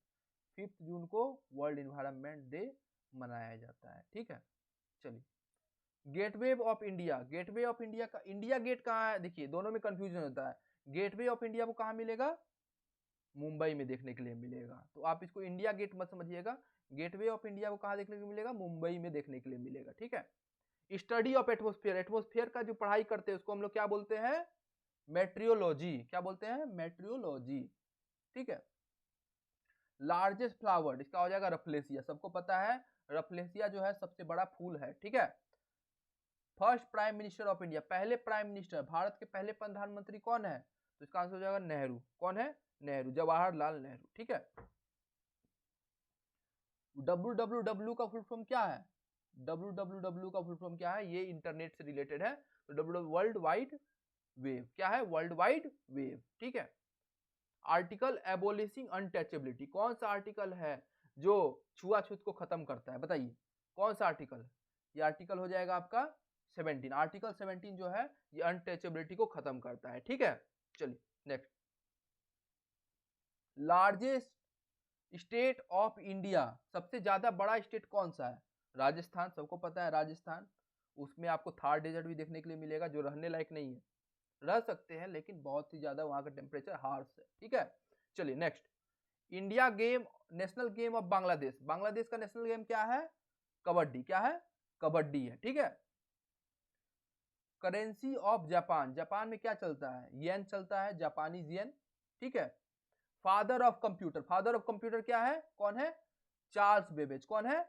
5 जून को वर्ल्ड इन्वायरमेंट डे मनाया जाता है, ठीक है। चलिए, gateway of India, gateway of India का, इंडिया गेट कहाँ है, देखिए दोनों में कंफ्यूजन होता है, गेटवे ऑफ इंडिया को कहाँ मिलेगा, मुंबई में देखने के लिए मिलेगा, तो आप इसको इंडिया गेट मत समझिएगा, गेटवे ऑफ इंडिया को कहाँ देखने को मिलेगा, मुंबई में देखने के लिए मिलेगा, ठीक है। स्टडी ऑफ एटमोस्फेयर, एटमोस्फेयर का जो पढ़ाई करते हैं उसको हम लोग क्या बोलते हैं, मेट्रियोलॉजी, क्या बोलते हैं, मेट्रियोलॉजी, ठीक है। लार्जेस्ट फ्लावर, इसका हो जाएगा रफलेसिया, सबको पता है रफलेसिया जो है सबसे बड़ा फूल है, ठीक है। First prime minister of India, पहले प्राइम मिनिस्टर, भारत के पहले प्रधानमंत्री कौन है, तो इसका आंसर हो जाएगा नेहरू, कौन है, नेहरू, जवाहरलाल नेहरू, ठीक है। www का फुल फॉर्म क्या है, www का फुल फॉर्म क्या है, ये इंटरनेट से रिलेटेड है, तो www वर्ल्ड वाइड वेव, क्या है, वर्ल्ड वाइड वेव, ठीक है। आर्टिकल एबोलिशिंग अनटचेबिलिटी, कौन सा आर्टिकल है जो छुआछूत को खत्म करता है, बताइए कौन सा आर्टिकल है, ये आर्टिकल हो जाएगा आपका 17, आर्टिकल 17 जो है ये अनटचेबिलिटी को खत्म करता है, ठीक है। चलिए next, largest state of India, सबसे ज्यादा बड़ा स्टेट कौन सा है, राजस्थान, सबको पता है राजस्थान, उसमें आपको थार डेजर्ट भी देखने के लिए मिलेगा जो रहने लायक नहीं है, रह सकते हैं लेकिन बहुत ही ज्यादा वहां का टेम्परेचर हार्श है, ठीक है। चलिए next, India game, national game of Bangladesh, Bangladesh का नेशनल गेम क्या है, कबड्डी, क्या है, कबड्डी है, ठीक है। करेंसी ऑफ जापान, जापान में क्या चलता है, येन चलता है, जापानीज येन, ठीक है। Father of computer, father of computer क्या है, कौन है, चार्ल्स बेबेज, कौन है,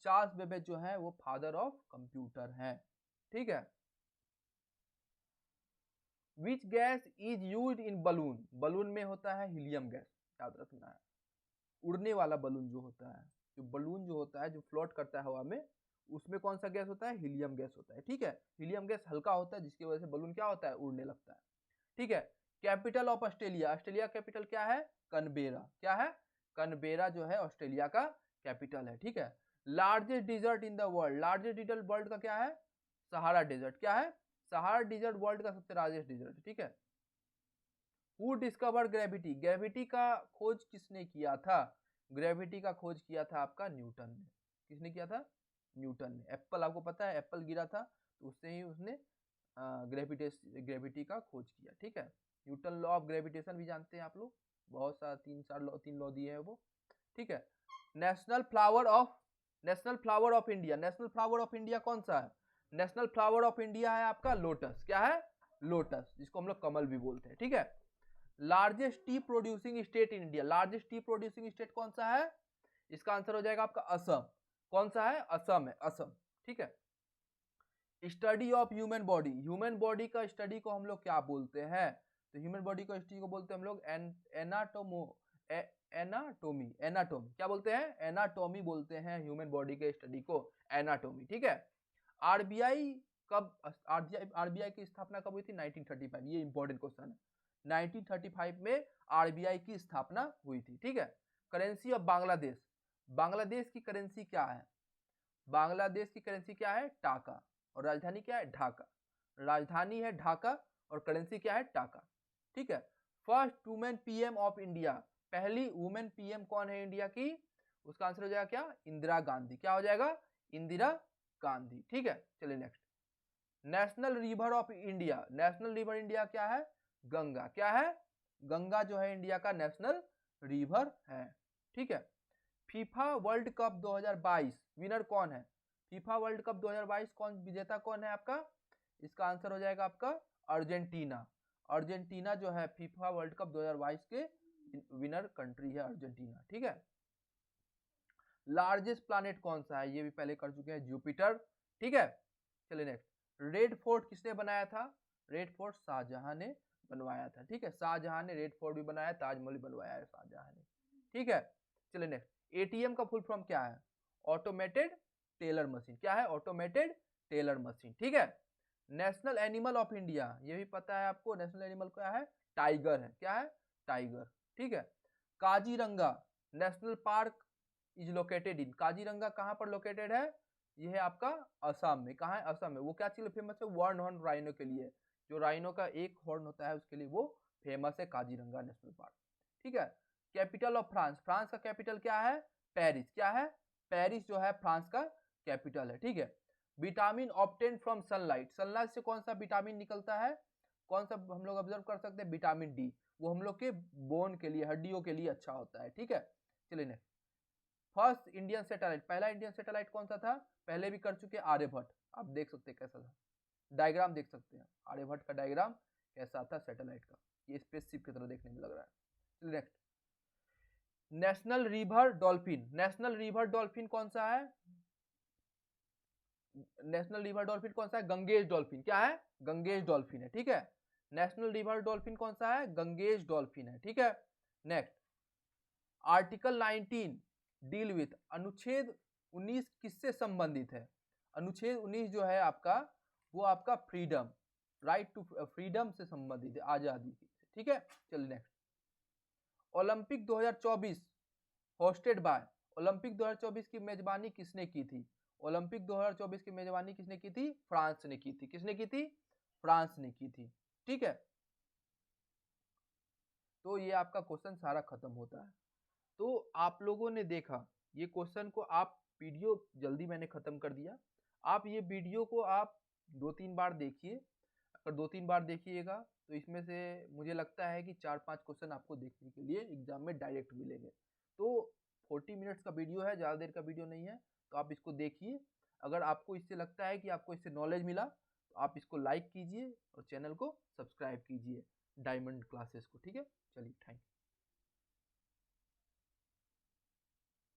चार्ल्स बेबेज जो है वो फादर ऑफ कंप्यूटर है, ठीक है। Which gas is used in balloon, balloon में होता है हीलियम गैस, याद रखना है, उड़ने वाला बलून जो होता है, जो बलून जो होता है जो फ्लोट करता है हवा में उसमें कौन सा गैस होता है, हीलियम गैस होता है। ठीक है, हीलियम गैस हल्का होता है जिसकी वजह से बलून क्या होता है, उड़ने लगता है। ठीक है, capital of Australia, Australia capital क्या है, कनबेरा। क्या है, कनबेरा जो है ऑस्ट्रेलिया का कैपिटल है। ठीक है, largest desert in the world, largest desert world का क्या है, सहारा डिजर्ट। क्या है, सहारा डिजर्ट वर्ल्ड का सबसे लार्जेस्ट डिजर्ट। ठीक है, हु डिस्कवर ग्रेविटी, ग्रेविटी का खोज किसने किया था, ग्रेविटी का खोज किया था आपका न्यूटन ने। किसने किया था, न्यूटन ने। एप्पल, आपको पता है एप्पल गिरा था तो उससे ही उसने ग्रेविटी का खोज किया। ठीक है, न्यूटन लॉ ऑफ ग्रेविटेशन भी जानते हैं आप लोग, बहुत सारा तीन लॉ दिए हैं वो। ठीक है, national flower of India, national flower of India कौन सा है, नेशनल फ्लावर ऑफ इंडिया है आपका लोटस। क्या है, लोटस, जिसको हम लोग कमल भी बोलते हैं। ठीक है, largest T producing state in India, largest T producing state कौन सा है, इसका आंसर हो जाएगा आपका असम। कौन सा है, असम है, असम। ठीक है, study of human body, human body का स्टडी को हम लोग क्या बोलते हैं, तो ह्यूमन बॉडी को स्टडी को बोलते हैं हम लोग एनाटोमी, एनाटोमी क्या बोलते हैं, एनाटोमी बोलते हैं ह्यूमन बॉडी के स्टडी को, एनाटोमी। ठीक है, आरबीआई आरबीआई की स्थापना कब हुई थी, 1935, ये इंपॉर्टेंट क्वेश्चन है। 1935 में आरबीआई की स्थापना हुई थी। ठीक है, करेंसी ऑफ बांग्लादेश, बांग्लादेश की करेंसी क्या है, बांग्लादेश की करेंसी क्या है, टाका, और राजधानी क्या है, ढाका। राजधानी है ढाका और करेंसी क्या है, टाका। ठीक है, first women PM of India, पहली वुमेन पीएम कौन है इंडिया की, उसका आंसर हो जाएगा क्या, इंदिरा गांधी। क्या हो जाएगा, इंदिरा गांधी। ठीक है, चलिए next, national river of India, national river India क्या है, गंगा। क्या है, गंगा जो है इंडिया का नेशनल रिवर है। ठीक है, फीफा वर्ल्ड कप 2022 विनर कौन है, फीफा वर्ल्ड कप 2022 कौन विजेता कौन है आपका, इसका आंसर हो जाएगा आपका अर्जेंटीना। अर्जेंटीना जो है फीफा वर्ल्ड कप 2022 के विनर कंट्री है अर्जेंटीना। ठीक है, लार्जेस्ट प्लैनेट कौन सा है, ये भी पहले कर चुके हैं, जुपिटर। ठीक है, चलिए नेक्स्ट, रेड फोर्ट किसने बनाया था, रेड फोर्ट शाहजहां ने बनवाया था। ठीक है, शाहजहां ने रेड फोर्ट भी बनाया, ताजमहल भी बनवाया है शाहजहां ने। ठीक है, चलिए नेक्स्ट, एटीएम का फुल फॉर्म क्या है, ऑटोमेटेड टेलर मशीन। क्या है, ऑटोमेटेड टेलर मशीन। ठीक है, नेशनल एनिमल ऑफ इंडिया, ये भी पता है आपको, नेशनल एनिमल क्या है, टाइगर है। क्या है, टाइगर। ठीक है, Kaziranga national park is located in, Kaziranga कहां पर लोकेटेड है, ये है आपका असम में। कहां है, असम में। वो क्या चीज फेमस है, वन हॉर्न राइनो के लिए, जो राइनो का एक हॉर्न होता है उसके लिए वो फेमस है, काजीरंगा नेशनल पार्क। ठीक है, कैपिटल ऑफ फ्रांस, फ्रांस का कैपिटल क्या है, पेरिस। क्या है, पेरिस जो है फ्रांस का कैपिटल है। ठीक है, vitamin obtain from sunlight, sunlight से कौन सा विटामिन निकलता है, कौन सा हम लोग ऑब्जर्व कर सकते हैं, विटामिन डी, वो हम लोग के बोन के लिए, हड्डियों के लिए अच्छा होता है। ठीक है, चलिए नेक्स्ट, फर्स्ट इंडियन सैटेलाइट, पहला इंडियन सैटेलाइट कौन सा था, पहले भी कर चुके आर्यभट्ट। आप देख सकते हैं कैसा था, डायग्राम देख सकते हैं आर्यभट्ट का डायग्राम कैसा था सैटेलाइट का, ये स्पेसशिप की तरह देखने में लग रहा है। Next, national river dolphin, national river dolphin कौन सा है, नेशनल रिवर डॉल्फिन कौन सा है, गंगेश डॉल्फिन। क्या है, गंगेश डॉल्फिन है। ठीक है, नेशनल रिवर डॉल्फिन कौन सा है, गंगेश डॉल्फिन है। ठीक है, नेक्स्ट, आर्टिकल 19 डील विथ, अनुच्छेद 19 किससे संबंधित है, अनुच्छेद 19 जो है आपका वो आपका फ्रीडम, राइट टू फ्रीडम से संबंधित है, आजादी से। ठीक है, चलिए next, Olympic 2024 hosted by, Olympic 2024 की मेजबानी किसने की थी, ओलंपिक 2024 की मेजबानी किसने की थी, फ्रांस ने की थी। किसने की थी, फ्रांस ने की थी। ठीक है, तो ये आपका क्वेश्चन सारा खत्म होता है। तो आप लोगों ने देखा ये क्वेश्चन को, आप वीडियो जल्दी मैंने खत्म कर दिया, आप ये वीडियो को आप 2-3 बार देखिए। अगर 2-3 बार देखिएगा तो इसमें से मुझे लगता है कि 4-5 क्वेश्चन आपको देखने के लिए एग्जाम में डायरेक्ट मिलेंगे। तो 40 मिनट्स का वीडियो है, ज़्यादा देर का वीडियो नहीं है, तो आप इसको देखिए। अगर आपको इससे लगता है कि आपको इससे नॉलेज मिला तो आप इसको लाइक कीजिए और चैनल को सब्सक्राइब कीजिए डायमंड क्लासेस को। ठीक है, चलिए थैंक यू।